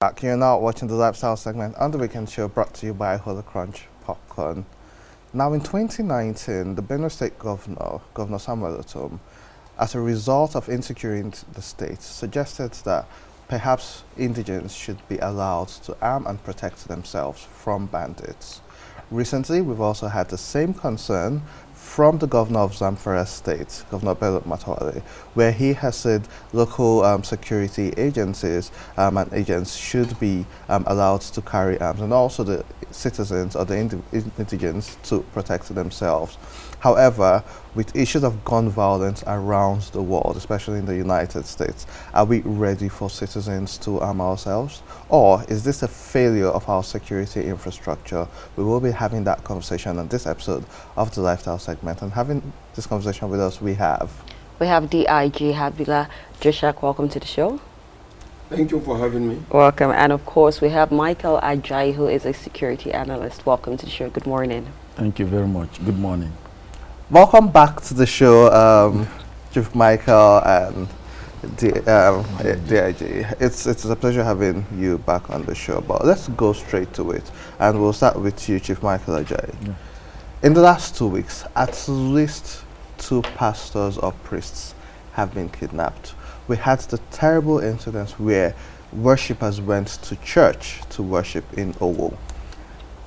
Back. You're now watching the lifestyle segment on the weekend show brought to you by Holy Crunch Popcorn. Now, in 2019, the Benue State Governor, Governor Samuel Otom, as a result of insecurity in the state, suggested that perhaps indigents should be allowed to arm and protect themselves from bandits. Recently, we've also had the same concern from the governor of Zamfara State, Governor Bello Matawale, where he has said local security agencies and agents should be allowed to carry arms, and also the citizens or the indigents to protect themselves. However, with issues of gun violence around the world, especially in the United States, are we ready for citizens to arm ourselves? Or is this a failure of our security infrastructure? We will be having that conversation on this episode of the Lifestyle segment. And having this conversation with us, we have DIG Habila Joshak. Welcome to the show. Thank you for having me. Welcome. And of course, we have Michael Ajayi, who is a security analyst. Welcome to the show. Good morning. Thank you very much. Good morning. Welcome back to the show, Chief Michael and DIG. It's a pleasure having you back on the show, but let's go straight to it. And we'll start with you, Chief Michael Ajayi. Yeah. In the last 2 weeks, at least 2 pastors or priests have been kidnapped. We had the terrible incidents where worshippers went to church to worship in Owo,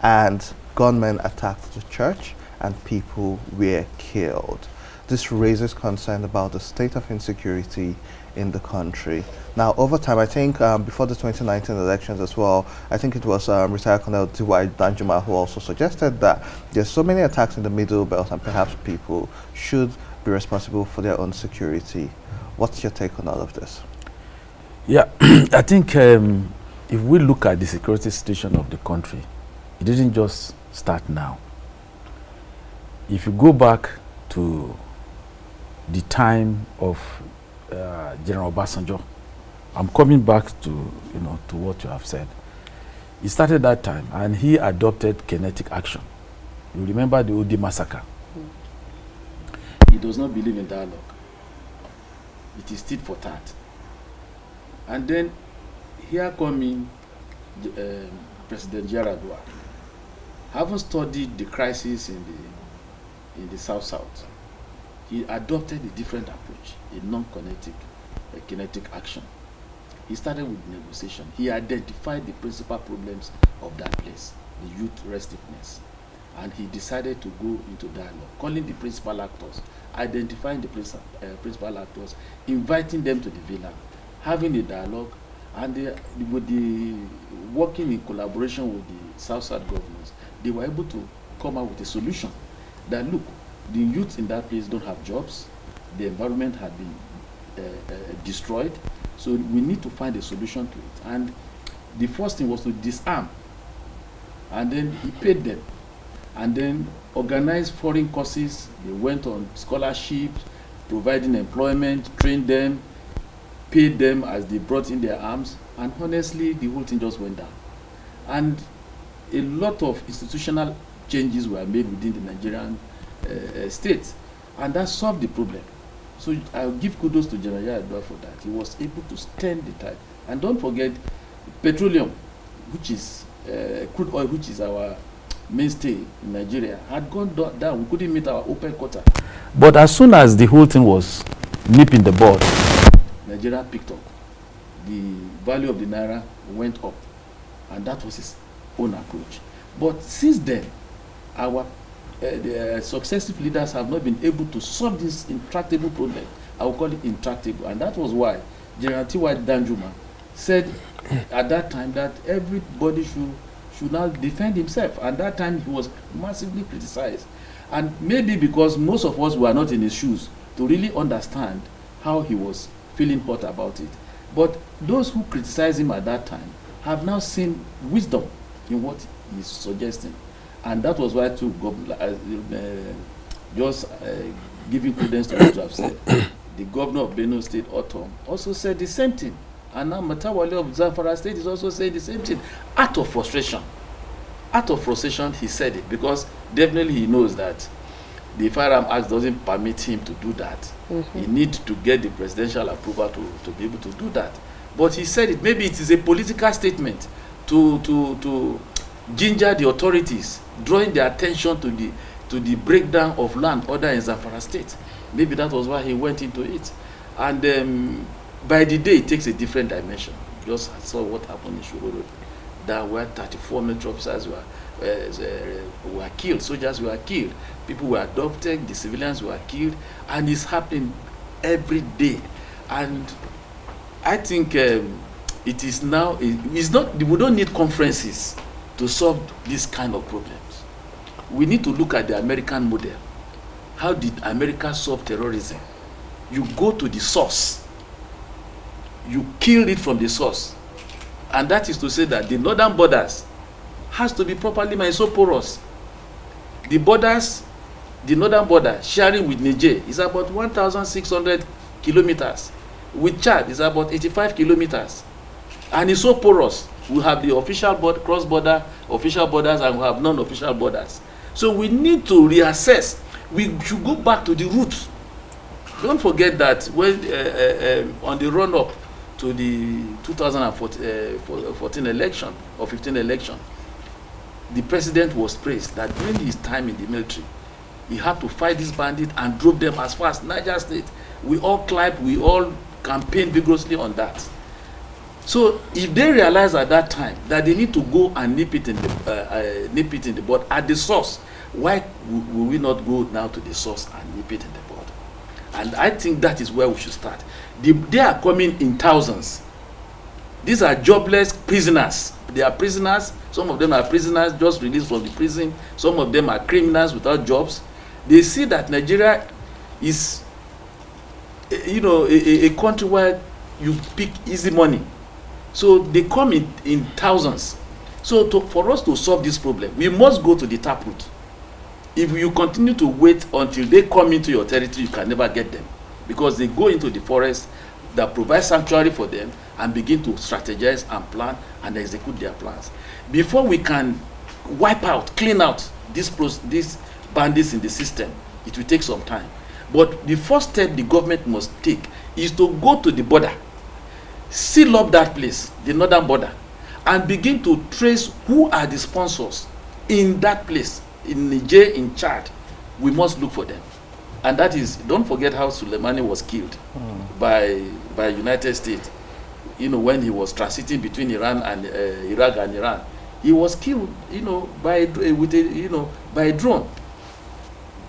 and gunmen attacked the church and people were killed. This raises concern about the state of insecurity in the country. Now, over time, I think before the 2019 elections as well, I think it was retired Colonel T.Y. Danjuma who also suggested that there's so many attacks in the Middle Belt and perhaps people should be responsible for their own security. What's your take on all of this? Yeah, I think if we look at the security situation of the country, it didn't just start now. If you go back to the time of General Obasanjo, I'm coming back to to what you have said. He started that time, and he adopted kinetic action. You remember the Udi massacre? He does not believe in dialogue. It is tit for tat. And then here coming President Yaradua, having studied the crisis in the South, he adopted a different approach, a non-kinetic, kinetic action. He started with negotiation. He identified the principal problems of that place, the youth restiveness, and he decided to go into dialogue, calling the principal actors, identifying the principal actors, inviting them to the villa, having a dialogue, and working in collaboration with the South governors, they were able to come up with a solution that, look, the youth in that place don't have jobs, the environment had been destroyed, so we need to find a solution to it. And the first thing was to disarm, and then he paid them, and then organized foreign courses. They went on scholarships, providing employment, trained them, paid them as they brought in their arms, and honestly, the whole thing just went down. And a lot of institutional changes were made within the Nigerian state, and that solved the problem. So I'll give kudos to General Yaradua for that. He was able to stem the tide. And don't forget, petroleum, which is crude oil, which is our mainstay in Nigeria, had gone down. We couldn't meet our open quota. But as soon as the whole thing was nipping the bud, Nigeria picked up. The value of the naira went up, and that was his own approach. But since then, our the successive leaders have not been able to solve this intractable problem. I will call it intractable, and that was why General T.Y. Danjuma said at that time that everybody should now defend himself. And that time he was massively criticized, and maybe because most of us were not in his shoes to really understand how he was feeling hot about it. But those who criticized him at that time have now seen wisdom in what he's suggesting. And that was why, too, giving credence to what you have said, the governor of Benue State, Otom, also said the same thing. And now Matawale of Zamfara State is also saying the same thing. Out of frustration, he said it, because definitely he knows that the Firearm Act doesn't permit him to do that. He needs to get the presidential approval to be able to do that. But he said it, maybe it is a political statement to ginger the authorities, drawing their attention to the breakdown of land order in Zamfara State. Maybe that was why he went into it. And by the day, it takes a different dimension. Just saw what happened in Shuro Road. That where 34 military officers were killed, soldiers were killed, people were adopted, the civilians were killed, and it's happening every day. And I think it is now, it's not, we don't need conferences to solve this kind of problems. We need to look at the American model. How did America solve terrorism? You go to the source. You kill it from the source. And that is to say that the northern borders has to be properly managed, so porous. The borders, the northern border sharing with Niger is about 1,600 kilometers. With Chad is about 85 kilometers. And it's so porous. We have the official cross-border, official borders, and we have non-official borders. So we need to reassess. We should go back to the roots. Don't forget that when on the run-up to the 2014 election or 15 election, the president was praised that during his time in the military, he had to fight these bandits and drove them as far as Niger State. We all clapped, we all campaigned vigorously on that. So if they realize at that time that they need to go and nip it in the bud at the source, why will we not go now to the source and nip it in the bud? And I think that is where we should start. They are coming in thousands. These are jobless prisoners. They are prisoners. Some of them are prisoners just released from the prison. Some of them are criminals without jobs. They see that Nigeria is, a country where you pick easy money. So they come in thousands. So for us to solve this problem, we must go to the taproot. If you continue to wait until they come into your territory, you can never get them. Because they go into the forest that provides sanctuary for them and begin to strategize and plan and execute their plans. Before we can wipe out, clean out these bandits in the system, it will take some time. But the first step the government must take is to go to the border, seal up that place, the northern border, and begin to trace who are the sponsors in that place. In Niger, in Chad, we must look for them. And that is, don't forget how Soleimani was killed by United States. When he was transiting between Iran and Iraq and Iran, he was killed, by a drone.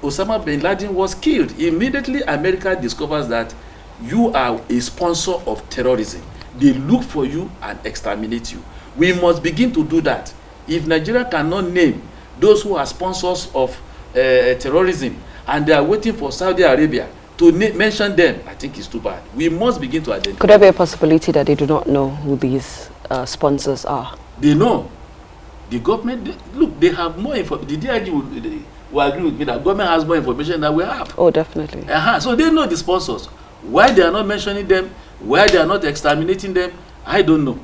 Osama bin Laden was killed. Immediately, America discovers that you are a sponsor of terrorism. They look for you and exterminate you. We must begin to do that. If Nigeria cannot name those who are sponsors of terrorism and they are waiting for Saudi Arabia to mention them, I think it's too bad. We must begin to identify. Could there be a possibility that they do not know who these sponsors are? They know. The government, they have more information. The DIG will agree with me that government has more information than we have. Oh, definitely. So they know the sponsors. Why they are not mentioning them, why they are not exterminating them, I don't know.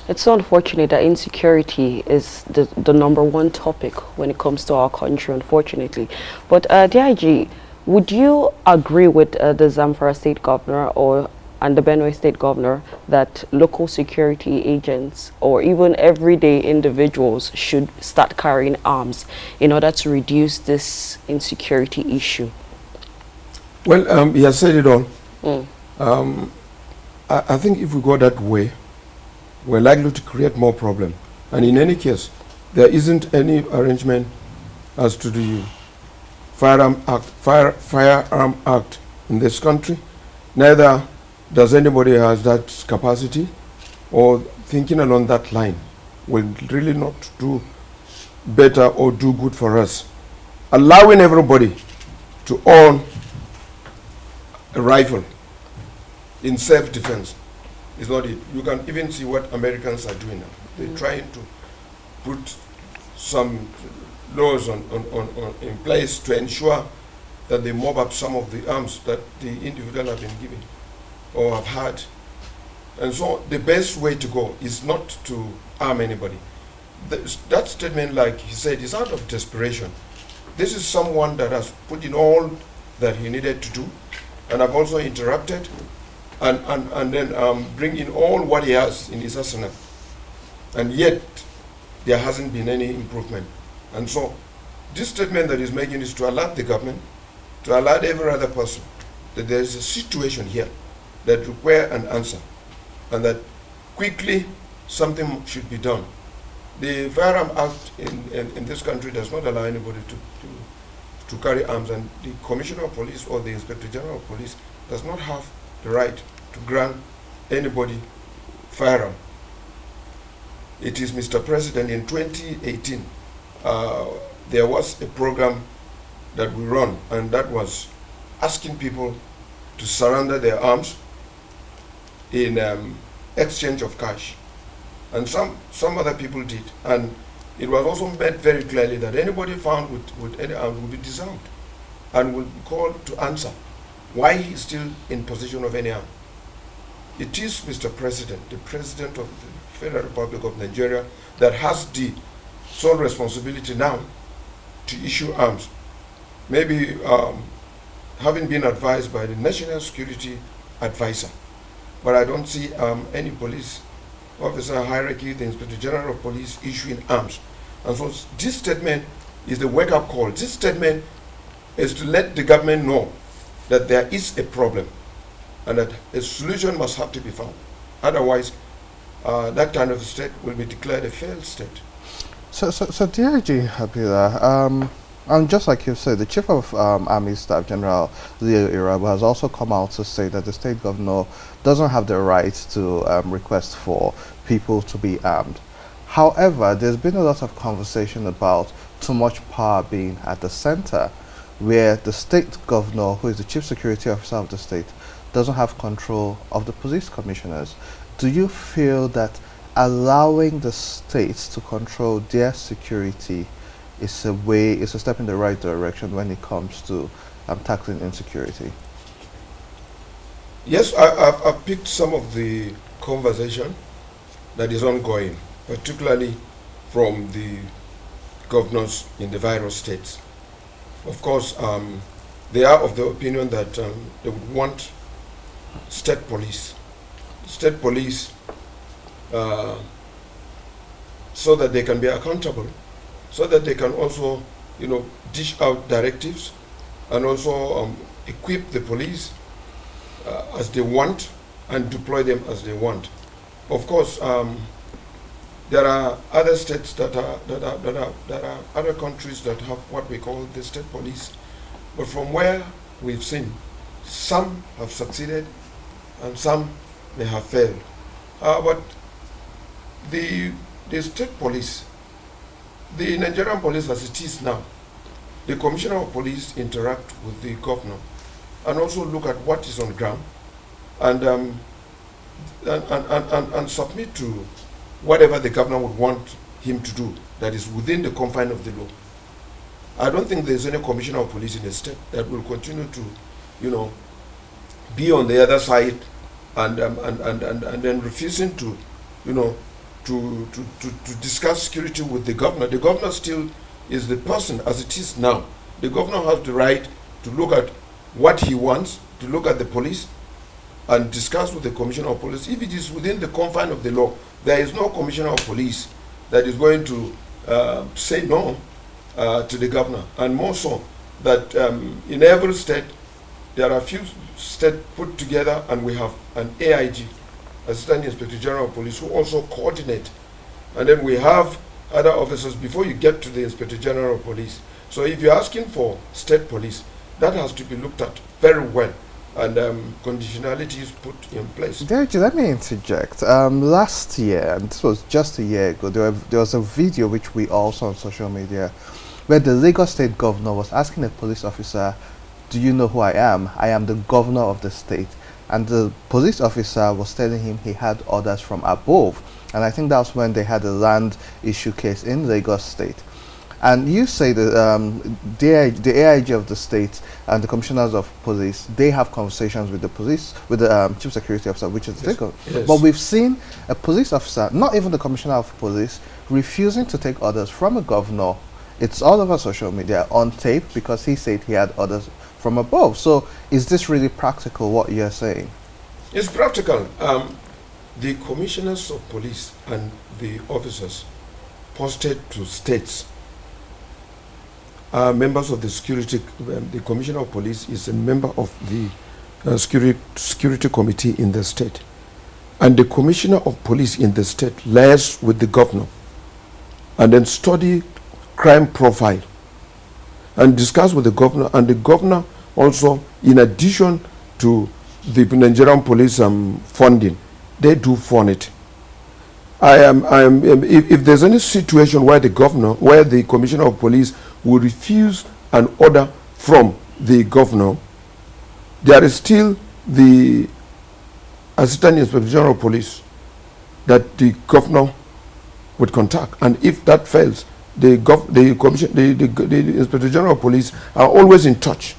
It's so unfortunate that insecurity is the #1 topic when it comes to our country, unfortunately. But DIG, would you agree with the Zamfara State Governor and the Benue State Governor that local security agents or even everyday individuals should start carrying arms in order to reduce this insecurity issue? Well, he has said it all. I think if we go that way, we're likely to create more problem. And in any case, there isn't any arrangement as to the Firearm Act in this country. Neither does anybody has that capacity or thinking along that line will really not do better or do good for us. Allowing everybody to own a rifle in self-defense is not it. You can even see what Americans are doing now. They're trying to put some laws in place to ensure that they mob up some of the arms that the individual have been given or have had. And so the best way to go is not to arm anybody. That statement, like he said, is out of desperation. This is someone that has put in all that he needed to do, and I've also interrupted and then bring in all what he has in his arsenal. And yet, there hasn't been any improvement. And so, this statement that he's making is to alert the government, to alert every other person that there is a situation here that requires an answer, and that quickly something should be done. The Firearm Act in this country does not allow anybody to carry arms, and the Commissioner of Police or the Inspector General of Police does not have the right to grant anybody firearm. It is, Mr. President, in 2018, there was a program that we run, and that was asking people to surrender their arms in exchange of cash. And some other people did. And it was also made very clearly that anybody found with any arms will be disarmed and will be called to answer why he is still in possession of any arm. It is, Mr. President, the President of the Federal Republic of Nigeria, that has the sole responsibility now to issue arms. Maybe having been advised by the National Security Advisor, but I don't see any police officer hierarchy, the Inspector General of Police, issuing arms. And so this statement is the wake-up call. This statement is to let the government know that there is a problem and that a solution must have to be found. Otherwise, that kind of state will be declared a failed state. So DIG Habila, and just like you said, the Chief of Army Staff, General Leo Irabu, has also come out to say that the state governor doesn't have the right to request for people to be armed. However, there's been a lot of conversation about too much power being at the center, where the state governor, who is the chief security officer of the state, doesn't have control of the police commissioners. Do you feel that allowing the states to control their security is a step in the right direction when it comes to tackling insecurity? Yes, I've picked some of the conversation that is ongoing, particularly from the governors in the various states. Of course, they are of the opinion that they would want state police so that they can be accountable, so that they can also, dish out directives and also equip the police as they want and deploy them as they want. Of course, there are other states that are other countries that have what we call the state police, but from where we've seen, some have succeeded and some may have failed. But the state police, the Nigerian police as it is now, the Commissioner of Police interact with the governor and also look at what is on ground and submit to whatever the governor would want him to do that is within the confine of the law. I don't think there's any Commissioner of Police in the state that will continue to, be on the other side and then refusing to, to discuss security with the governor. The governor still is the person as it is now. The governor has the right to look at what he wants, to look at the police and discuss with the Commissioner of Police. If it is within the confine of the law, there is no Commissioner of Police that is going to say no to the governor. And more so that in every state, there are a few states put together and we have an AIG, Assistant Inspector General of Police, who also coordinate. And then we have other officers before you get to the Inspector General of Police. So if you're asking for state police, that has to be looked at very well and conditionality is put in place. Deji, let me interject. Last year, and this was just a year ago, there was a video which we all saw on social media where the Lagos State Governor was asking a police officer, "Do you know who I am? I am the governor of the state." And the police officer was telling him he had orders from above. And I think that's when they had a land issue case in Lagos State. And you say that the AIG of the state and the commissioners of police, they have conversations with the police, with the chief security officer, which is Yes. Yes. But we've seen a police officer, not even the commissioner of police, refusing to take orders from a governor. It's all over social media on tape because he said he had orders from above. So is this really practical, what you're saying? It's practical. The commissioners of police and the officers posted to states are members of the security. The commissioner of police is a member of the security committee in the state, and the commissioner of police in the state liaises with the governor, and then study crime profile, and discuss with the governor. And the governor also, in addition to the Nigerian police funding, they do fund it. If there's any situation where the commissioner of police will refuse an order from the governor, there is still the assistant inspector general of police that the governor would contact. And if that fails, the inspector general of police are always in touch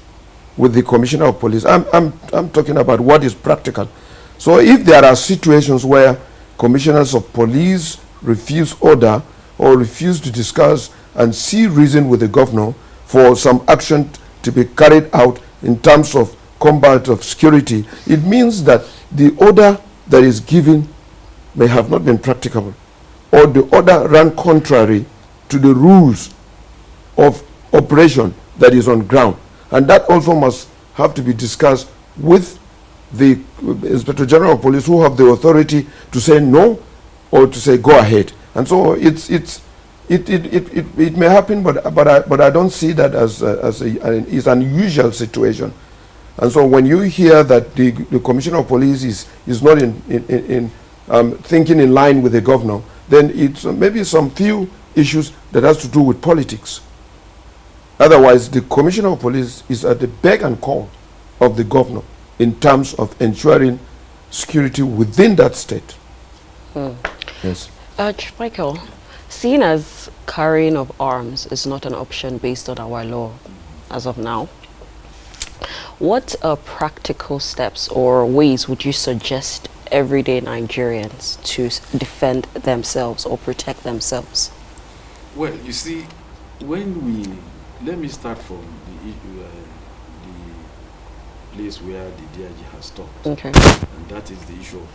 with the commissioner of police. I'm talking about what is practical. So if there are situations where commissioners of police refuse order or refuse to discuss and see reason with the governor for some action to be carried out in terms of combat of security, it means that the order that is given may have not been practicable, or the order ran contrary to the rules of operation that is on ground. And that also must have to be discussed with the Inspector General of Police, who have the authority to say no or to say go ahead. And so it may happen, but I don't see that as it's an unusual situation. And so when you hear that the Commissioner of Police is not in thinking in line with the governor, then it's maybe some few issues that has to do with politics. Otherwise, the Commissioner of Police is at the beck and call of the governor in terms of ensuring security within that state. Yes. Chief Michael, seeing as carrying of arms is not an option based on our law as of now, what practical steps or ways would you suggest everyday Nigerians to defend themselves or protect themselves? Well, you see, let me start from the place where the DIG has talked. Okay. And that is the issue of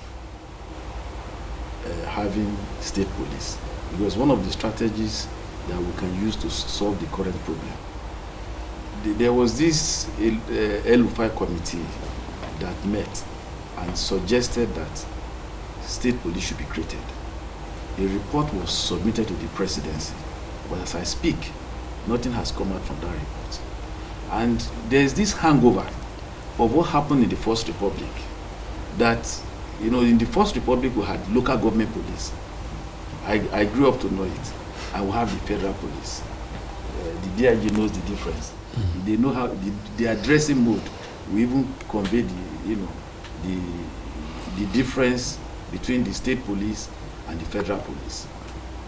having state police. Because one of the strategies that we can use to solve the current problem. There was this L5 committee that met and suggested that state police should be created. A report was submitted to the presidency, but as I speak, nothing has come out from that report. And there's this hangover of what happened in the First Republic, that, you know, in the First Republic we had local government police. I grew up to know it. And we have the federal police. The DIG knows the difference. Mm-hmm. They know how the addressing mode. We even convey the difference between the state police and the federal police.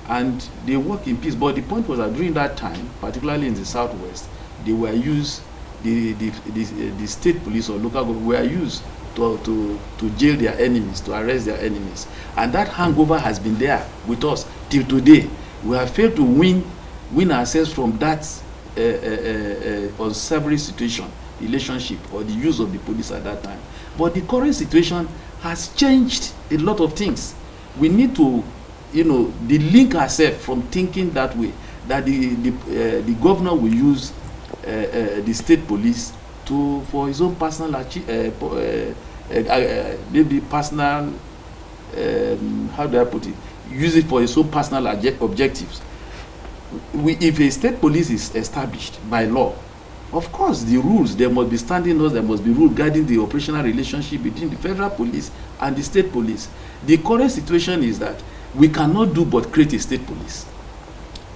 And they work in peace. But the point was that during that time, particularly in the southwest, they were used, the state police or local government were used to jail their enemies, to arrest their enemies. And that hangover has been there with us till today. We have failed to win ourselves from that unsavory situation, relationship, or the use of the police at that time. But the current situation has changed a lot of things. We need to, delink ourselves from thinking that way, that the governor will use the state police for his own personal maybe personal, how do I put it? Use it for his own personal objectives. If a state police is established by law, of course the rules, there must be standing laws, there must be rules guiding the operational relationship between the federal police and the state police. The current situation is that we cannot do but create a state police,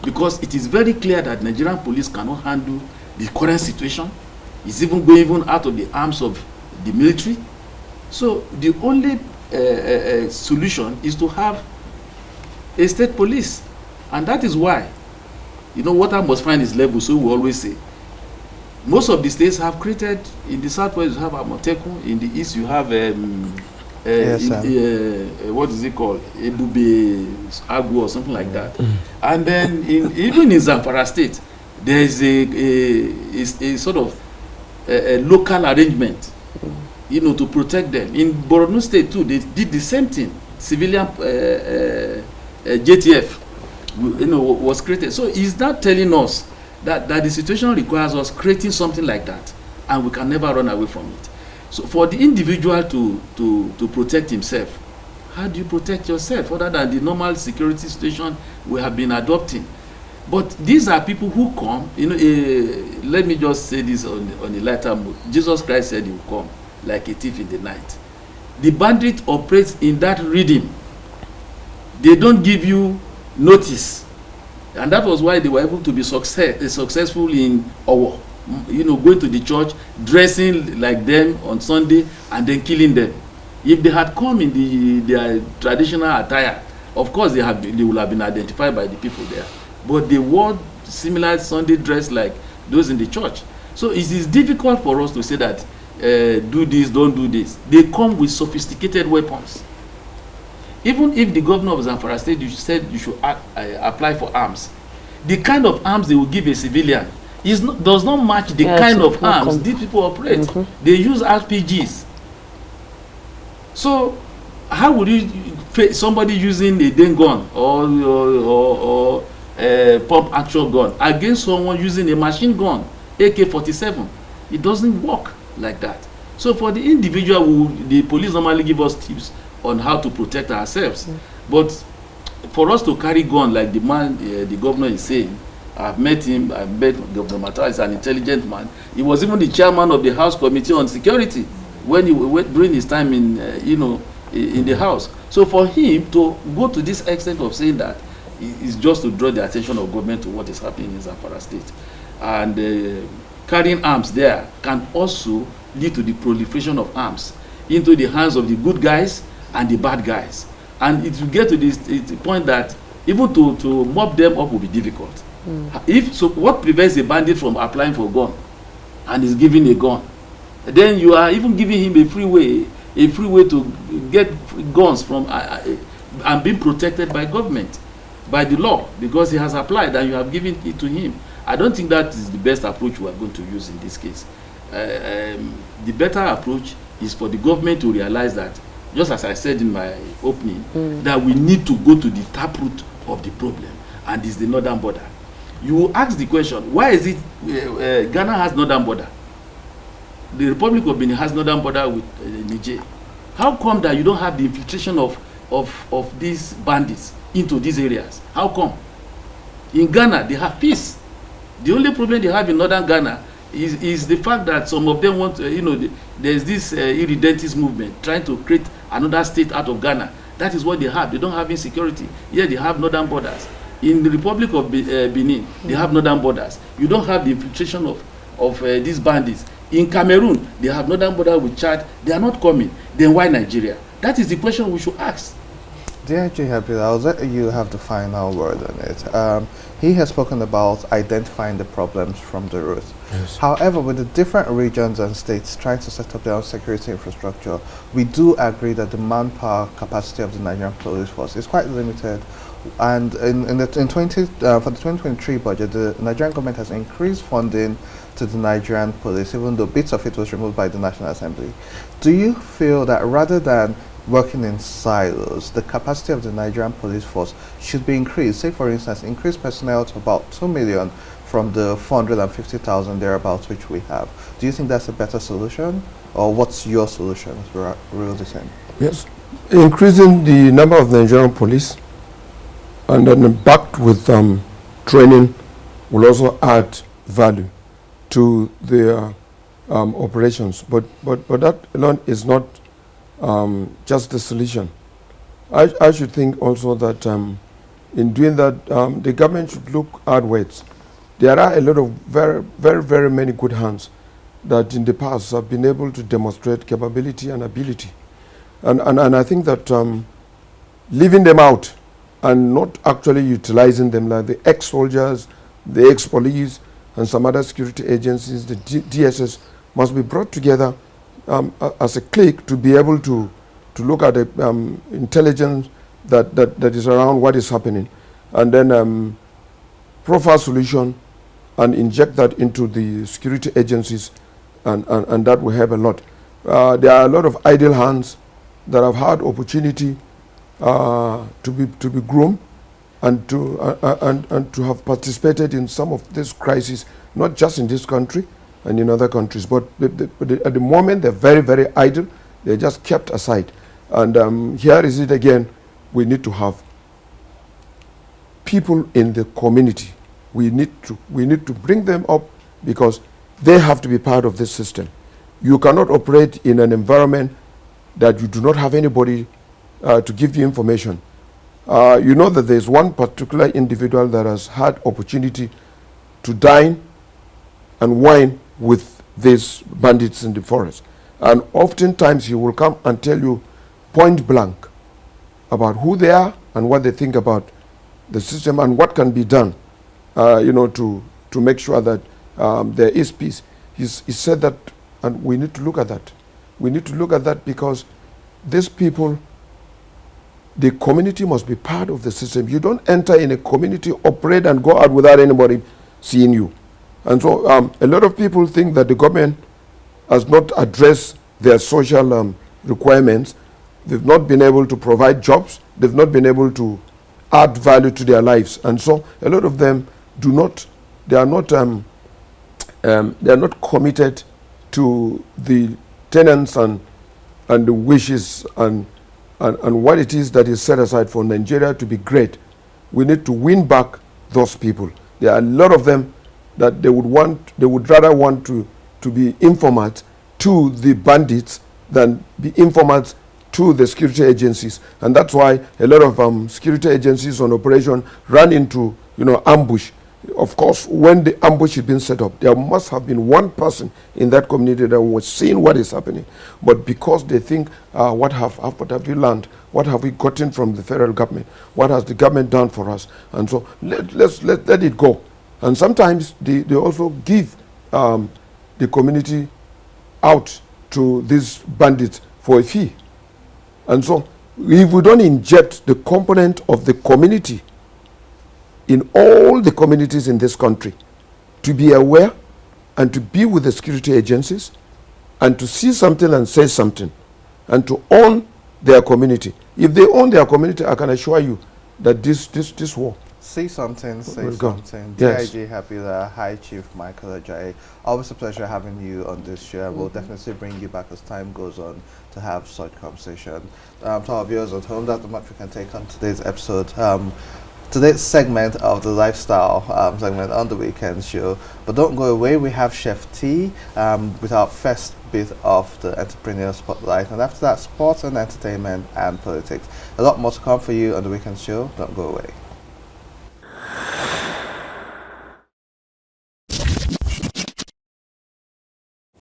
because it is very clear that Nigerian police cannot handle the current situation. It's even going out of the arms of the military. So the only solution is to have a state police, and that is why, water must find its level. So we always say, most of the states have created. In the southwest you have Amotekun, in the east you have what is it called, Ebube Agu or something like that. And then even in Zamfara state there is a sort of a local arrangement to protect them. In Borno State too, they did the same thing. Civilian JTF, was created. So he's not telling us that the situation requires us creating something like that, and we can never run away from it. So for the individual to protect himself, how do you protect yourself other than the normal security situation we have been adopting? But these are people who come, let me just say this on a lighter mood. Jesus Christ said he will come like a thief in the night. The bandit operates in that rhythm. They don't give you notice. And that was why they were able to be successful in Owo. Going to the church, dressing like them on Sunday, and then killing them. If they had come in their traditional attire, of course they would have been identified by the people there. But they wore similar Sunday dress like those in the church. So it is difficult for us to say that do this, don't do this. They come with sophisticated weapons. Even if the governor of Zamfara State said you should apply for arms, the kind of arms they will give a civilian does not match the kind of arms these people operate. They use RPGs. So how would you somebody using a den gun or pump action gun against someone using a machine gun, AK-47? It doesn't work like that. So for the individual, the police normally give us tips on how to protect ourselves. But for us to carry gun like the man, the governor is saying, I've met him, I've met Governor Mata, he's an intelligent man. He was even the chairman of the House Committee on Security when he went during his time in, in the House. So for him to go to this extent of saying that is just to draw the attention of government to what is happening in Zamfara State. And carrying arms there can also lead to the proliferation of arms into the hands of the good guys and the bad guys. And it will get to this point that even to mop them up will be difficult. If so, what prevents a bandit from applying for a gun and is giving a gun? Then you are even giving him a free way to get guns from and being protected by government, by the law, because he has applied and you have given it to him. I don't think that is the best approach we are going to use in this case. The better approach is for the government to realize that, just as I said in my opening, that we need to go to the taproot of the problem, and it's the northern border. You ask the question, why is it Ghana has northern border? The Republic of Benin has northern border with Niger. How come that you don't have the infiltration of these bandits into these areas? How come? In Ghana, they have peace. The only problem they have in northern Ghana is the fact that some of them want, there's this irredentist movement trying to create another state out of Ghana. That is what they have. They don't have insecurity. Yeah, they have northern borders. In the Republic of Benin, they have northern borders. You don't have the infiltration of these bandits. In Cameroon, they have northern border with Chad. They are not coming. Then why Nigeria? That is the question we should ask. DIG Habib, I'll let you have the final word on it. He has spoken about identifying the problems from the root. Yes. However, with the different regions and states trying to set up their own security infrastructure, we do agree that the manpower capacity of the Nigerian police force is quite limited. And for the 2023 budget, the Nigerian government has increased funding to the Nigerian police, even though bits of it was removed by the National Assembly. Do you feel that rather than working in silos, the capacity of the Nigerian police force should be increased? Say, for instance, increase personnel to about 2 million from the 450,000 thereabouts which we have. Do you think that's a better solution? Or what's your solution, Real Design? Yes, increasing the number of Nigerian police and then backed with training will also add value to their operations. But that alone is not just the solution. I should think also that in doing that, the government should look outwards. There are a lot of very many good hands that in the past have been able to demonstrate capability and ability. And I think that leaving them out and not actually utilizing them, like the ex-soldiers, the ex-police, and some other security agencies, the DSS, must be brought together as a clique to be able to look at the intelligence that is around what is happening, and then profile solution and inject that into the security agencies, and that will help a lot. There are a lot of idle hands that have had opportunity to be groomed and to have participated in some of this crisis, not just in this country and in other countries, but at the moment they're very, very idle. They're just kept aside. And here is it again. We need to have people in the community. We need to bring them up because they have to be part of this system. You cannot operate in an environment that you do not have anybody to give you information. You know that there's one particular individual that has had opportunity to dine and wine with these bandits in the forest. And oftentimes he will come and tell you point blank about who they are and what they think about the system and what can be done, to make sure that there is peace. He said that, and we need to look at that. We need to look at that because these people, the community must be part of the system. You don't enter in a community, operate and go out without anybody seeing you. And so a lot of people think that the government has not addressed their social requirements. They've not been able to provide jobs. They've not been able to add value to their lives. And so a lot of them they are not committed to the tenets and the wishes and what it is that is set aside for Nigeria to be great. We need to win back those people. There are a lot of them that they would rather want to be informants to the bandits than be informants to the security agencies. And that's why a lot of security agencies on operation run into ambush. Of course, when the ambush has been set up, there must have been one person in that community that was seeing what is happening. But because they think, what have we learned? What have we gotten from the federal government? What has the government done for us? And so let it go. And sometimes they also give the community out to these bandits for a fee. And so if we don't inject the component of the community in all the communities in this country to be aware and to be with the security agencies and to see something and say something and to own their community. If they own their community, I can assure you that this war. See something, say Will go. something. Yes. DIG Happy there. Hi, Chief Michael Ajayi. Always a pleasure having you on this show. We'll definitely bring you back as time goes on to have such conversation. To our viewers at home, that's much we can take on today's episode. Today's segment of the lifestyle segment on the weekend show. But don't go away. We have Chef T with our first bit of the entrepreneur spotlight, and after that, sports and entertainment and politics. A lot more to come for you on the weekend show. Don't go away.